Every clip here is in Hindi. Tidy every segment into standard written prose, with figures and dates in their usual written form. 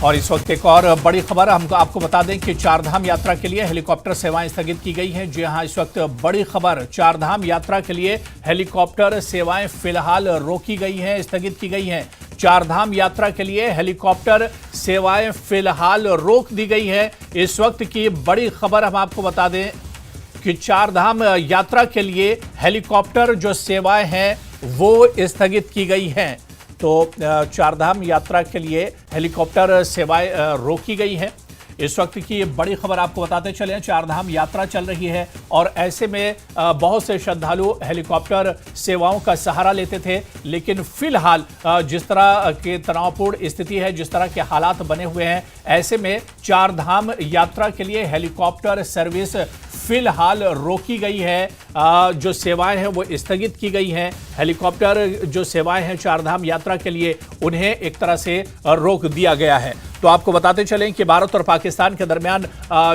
और इस वक्त एक और बड़ी खबर हमको आपको बता दें कि चारधाम यात्रा के लिए हेलीकॉप्टर सेवाएं स्थगित की गई हैं। जी हां, इस वक्त बड़ी खबर, चारधाम यात्रा के लिए हेलीकॉप्टर सेवाएं फिलहाल रोकी गई हैं, स्थगित की गई हैं। चारधाम यात्रा के लिए हेलीकॉप्टर सेवाएं फिलहाल रोक दी गई है। इस वक्त की बड़ी खबर हम आपको बता दें कि चारधाम यात्रा के लिए हेलीकॉप्टर जो सेवाएं हैं वो स्थगित की गई हैं। तो चारधाम यात्रा के लिए हेलीकॉप्टर सेवाएं रोकी गई हैं। इस वक्त की ये बड़ी खबर आपको बताते चले, चारधाम यात्रा चल रही है और ऐसे में बहुत से श्रद्धालु हेलीकॉप्टर सेवाओं का सहारा लेते थे। लेकिन फिलहाल जिस तरह की तनावपूर्ण स्थिति है, जिस तरह के हालात बने हुए हैं, ऐसे में चारधाम यात्रा के लिए हेलीकॉप्टर सर्विस फिलहाल रोकी गई है। जो सेवाएं हैं वो स्थगित की गई हैं। हेलीकॉप्टर जो सेवाएं हैं चारधाम यात्रा के लिए, उन्हें एक तरह से रोक दिया गया है। तो आपको बताते चलें कि भारत और पाकिस्तान के दरमियान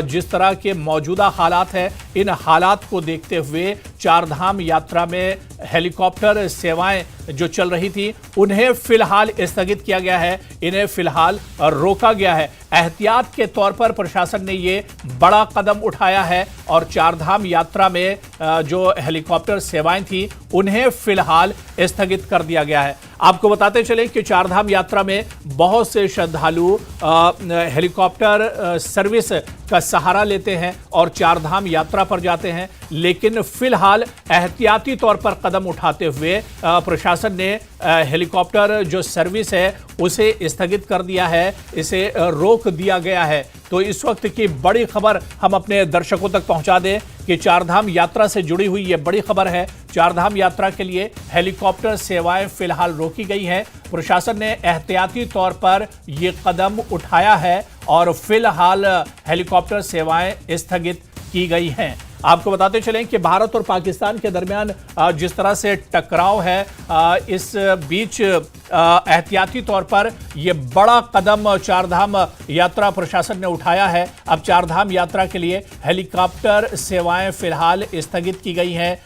जिस तरह के मौजूदा हालात हैं, इन हालात को देखते हुए चारधाम यात्रा में हेलीकॉप्टर सेवाएं जो चल रही थी उन्हें फिलहाल स्थगित किया गया है, इन्हें फिलहाल रोका गया है। एहतियात के तौर पर प्रशासन ने ये बड़ा कदम उठाया है और चारधाम यात्रा में जो हेलीकॉप्टर सेवाएं थी उन्हें फिलहाल स्थगित कर दिया गया है। आपको बताते चलें कि चारधाम यात्रा में बहुत से श्रद्धालु हेलीकॉप्टर सर्विस का सहारा लेते हैं और चारधाम यात्रा पर जाते हैं। लेकिन फिलहाल एहतियाती तौर पर कदम उठाते हुए प्रशासन ने हेलीकॉप्टर जो सर्विस है उसे स्थगित कर दिया है, इसे रोक दिया गया है। तो इस वक्त की बड़ी खबर हम अपने दर्शकों तक पहुंचा दें कि चारधाम यात्रा से जुड़ी हुई ये बड़ी खबर है। चारधाम यात्रा के लिए हेलीकॉप्टर सेवाएं फिलहाल रोकी गई हैं। प्रशासन ने एहतियाती तौर पर ये कदम उठाया है और फिलहाल हेलीकॉप्टर सेवाएं स्थगित की गई हैं। आपको बताते चलें कि भारत और पाकिस्तान के दरमियान जिस तरह से टकराव है, इस बीच एहतियाती तौर पर यह बड़ा कदम चारधाम यात्रा प्रशासन ने उठाया है। अब चारधाम यात्रा के लिए हेलीकॉप्टर सेवाएं फिलहाल स्थगित की गई हैं,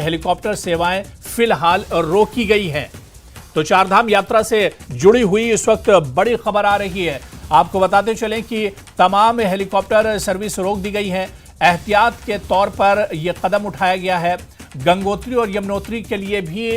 हेलीकॉप्टर सेवाएं फिलहाल रोकी गई हैं। तो चारधाम यात्रा से जुड़ी हुई इस वक्त बड़ी खबर आ रही है। आपको बताते चलें कि तमाम हेलीकॉप्टर सर्विस रोक दी गई है। एहतियात के तौर पर यह कदम उठाया गया है। गंगोत्री और यमुनोत्री के लिए भी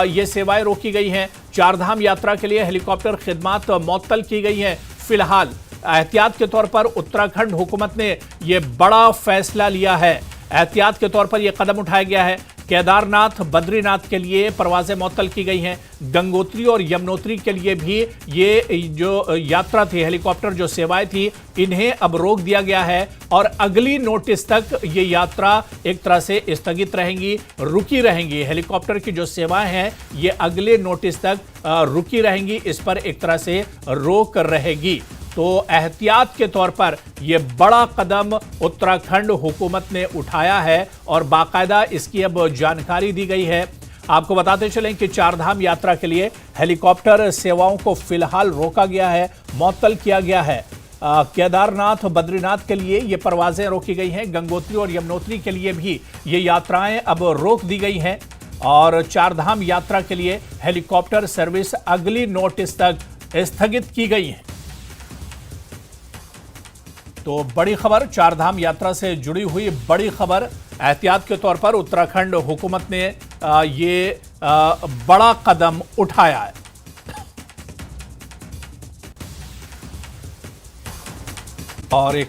ये सेवाएं रोकी गई हैं। चारधाम यात्रा के लिए हेलीकॉप्टर खिदमात मुअत्तल की गई हैं। फिलहाल एहतियात के तौर पर उत्तराखंड हुकूमत ने यह बड़ा फैसला लिया है। एहतियात के तौर पर यह कदम उठाया गया है। केदारनाथ, बद्रीनाथ के लिए परवाजें मुअत्तल की गई हैं। गंगोत्री और यमुनोत्री के लिए भी ये जो यात्रा थी, हेलीकॉप्टर जो सेवाएं थी, इन्हें अब रोक दिया गया है और अगली नोटिस तक ये यात्रा एक तरह से स्थगित रहेंगी, रुकी रहेंगी। हेलीकॉप्टर की जो सेवाएं हैं ये अगले नोटिस तक रुकी रहेंगी, इस पर एक तरह से रोक रहेगी। तो एहतियात के तौर पर यह बड़ा कदम उत्तराखंड हुकूमत ने उठाया है और बाकायदा इसकी अब जानकारी दी गई है। आपको बताते चलें कि चारधाम यात्रा के लिए हेलीकॉप्टर सेवाओं को फिलहाल रोका गया है, मुअत्तल किया गया है। केदारनाथ, बद्रीनाथ के लिए ये परवाजें रोकी गई हैं। गंगोत्री और यमुनोत्री के लिए भी ये यात्राएं अब रोक दी गई हैं और चारधाम यात्रा के लिए हेलीकॉप्टर सर्विस अगली नोटिस तक स्थगित की गई है। तो बड़ी खबर, चारधाम यात्रा से जुड़ी हुई बड़ी खबर। एहतियात के तौर पर उत्तराखंड हुकूमत ने ये बड़ा कदम उठाया है। और एक